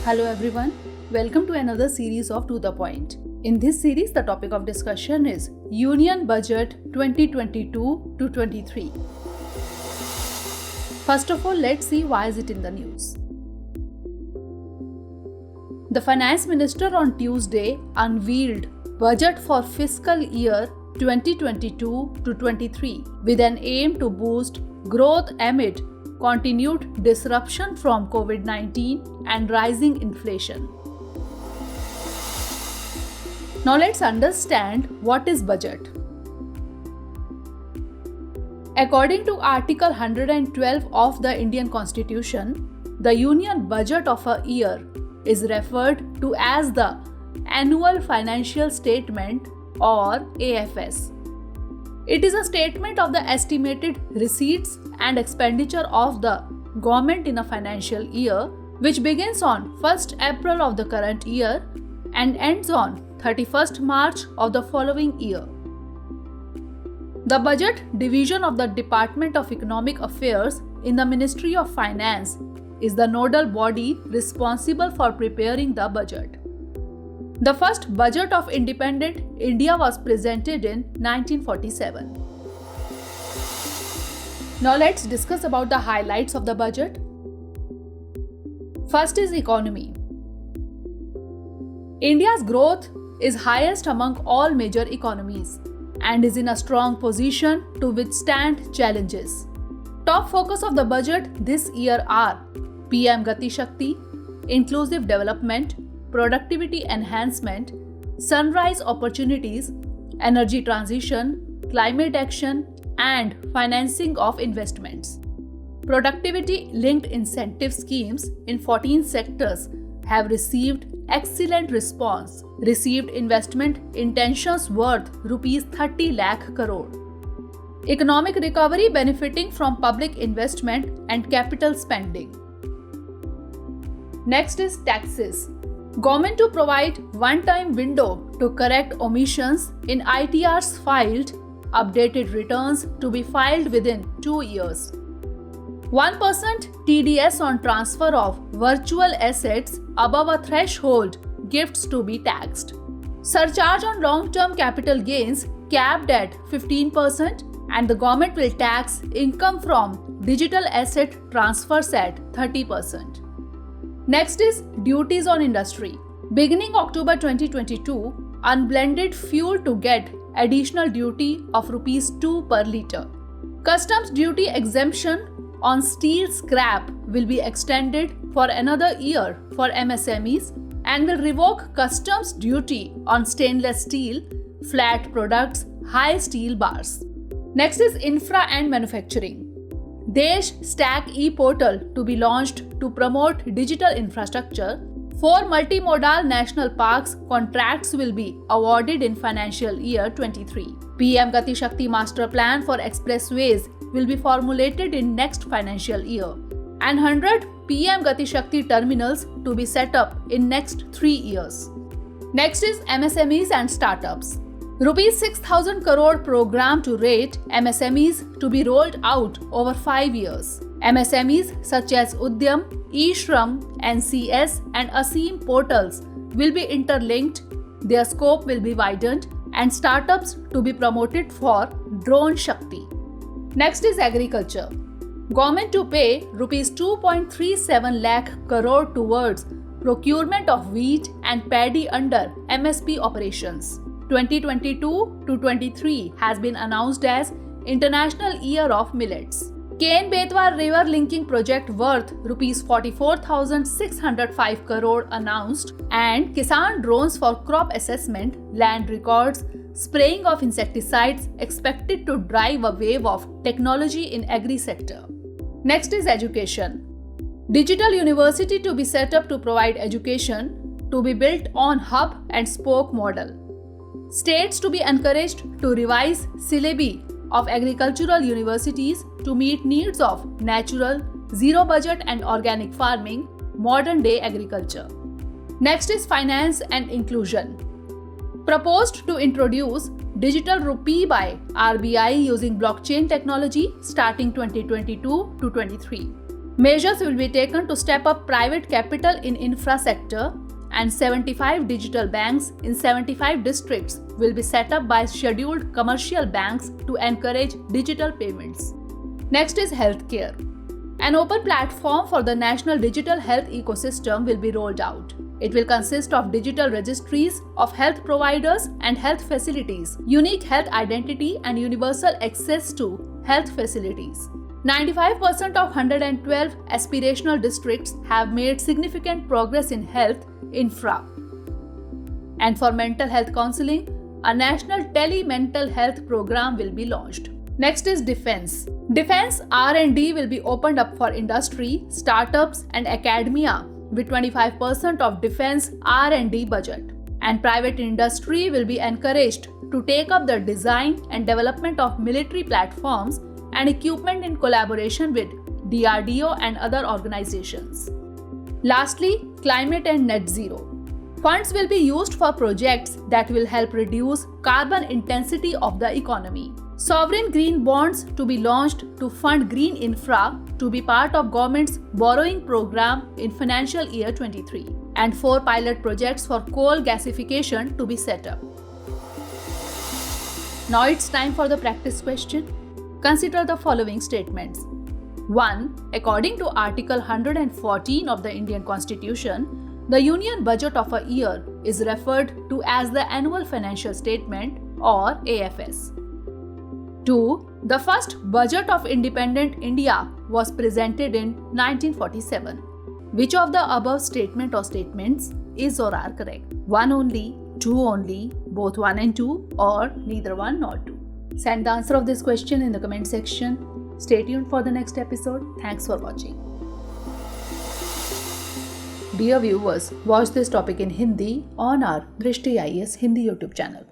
Hello everyone, welcome to another series of To The Point. In this series, the topic of discussion is Union Budget 2022-23. First of all, let's see why is it in the news. The Finance Minister on Tuesday unveiled budget for fiscal year 2022-23 with an aim to boost growth amid continued disruption from COVID-19 and rising inflation. Now let's understand what is budget. According to Article 112 of the Indian Constitution, the Union Budget of a year is referred to as the Annual Financial Statement or AFS. It is a statement of the estimated receipts and expenditure of the government in a financial year which begins on 1st April of the current year and ends on 31st March of the following year. The Budget Division of the Department of Economic Affairs in the Ministry of Finance is the nodal body responsible for preparing the budget. The first budget of independent India was presented in 1947. Now let's discuss about the highlights of the budget. First is economy. India's growth is highest among all major economies and is in a strong position to withstand challenges. Top focus of the budget this year are PM Gati Shakti, inclusive development, productivity enhancement, sunrise opportunities, energy transition, climate action, and financing of investments. Productivity-linked incentive schemes in 14 sectors have received excellent response, received investment intentions worth Rs 30 lakh crore. Economic recovery benefiting from public investment and capital spending. Next is taxes. Government to provide one-time window to correct omissions in ITRs filed, updated returns to be filed within 2 years. 1% TDS on transfer of virtual assets above a threshold gifts to be taxed. Surcharge on long-term capital gains capped at 15% and the government will tax income from digital asset transfers at 30%. Next is duties on industry. Beginning October 2022, unblended fuel to get additional duty of Rs 2 per litre. Customs duty exemption on steel scrap will be extended for another year for MSMEs and will revoke customs duty on stainless steel, flat products, high steel bars. Next is infra and manufacturing. Desh Stack e-portal to be launched to promote digital infrastructure. 4 multimodal national parks contracts will be awarded in financial year 23. PM Gati Shakti Master Plan for expressways will be formulated in next financial year and 100 PM Gati Shakti terminals to be set up in next 3 years. Next is MSMEs and startups. Rs 6,000 crore program to rate MSMEs to be rolled out over 5 years. MSMEs such as Udyam, eShram, NCS and ASEEM portals will be interlinked, their scope will be widened and startups to be promoted for Drone Shakti. Next is agriculture. Government to pay Rs 2.37 lakh crore towards procurement of wheat and paddy under MSP operations. 2022-23 has been announced as International Year of Millets. Ken-Betwa River Linking Project worth Rs 44,605 crore announced and Kisan drones for crop assessment, land records, spraying of insecticides expected to drive a wave of technology in agri sector. Next is education. Digital university to be set up to provide education to be built on hub and spoke model. States to be encouraged to revise syllabi of agricultural universities to meet needs of natural, zero budget and organic farming, modern day agriculture. Next is finance and inclusion. Proposed to introduce digital rupee by RBI using blockchain technology starting 2022-23. Measures will be taken to step up private capital in infra sector, and 75 digital banks in 75 districts will be set up by scheduled commercial banks to encourage digital payments. Next is healthcare. An open platform for the national digital health ecosystem will be rolled out. It will consist of digital registries of health providers and health facilities, unique health identity and universal access to health facilities. 95% of 112 aspirational districts have made significant progress in health infra. And for mental health counseling, a national tele-mental health program will be launched. Next is defense. Defense R&D will be opened up for industry, startups and academia with 25% of defense R&D budget. And private industry will be encouraged to take up the design and development of military platforms and equipment in collaboration with DRDO and other organizations. Lastly, climate and net zero. Funds will be used for projects that will help reduce carbon intensity of the economy. Sovereign green bonds to be launched to fund green infra to be part of government's borrowing program in financial year 23, and 4 pilot projects for coal gasification to be set up. Now it's time for the practice question. Consider the following statements. 1. According to Article 114 of the Indian Constitution, the Union Budget of a year is referred to as the Annual Financial Statement or AFS. 2. The first Budget of Independent India was presented in 1947. Which of the above statement or statements is or are correct? 1 only, 2 only, both 1 and 2, or neither 1 nor 2? Send the answer of this question in the comment section. Stay tuned for the next episode. Thanks for watching. Dear viewers, watch this topic in Hindi on our Drishti IAS Hindi YouTube channel.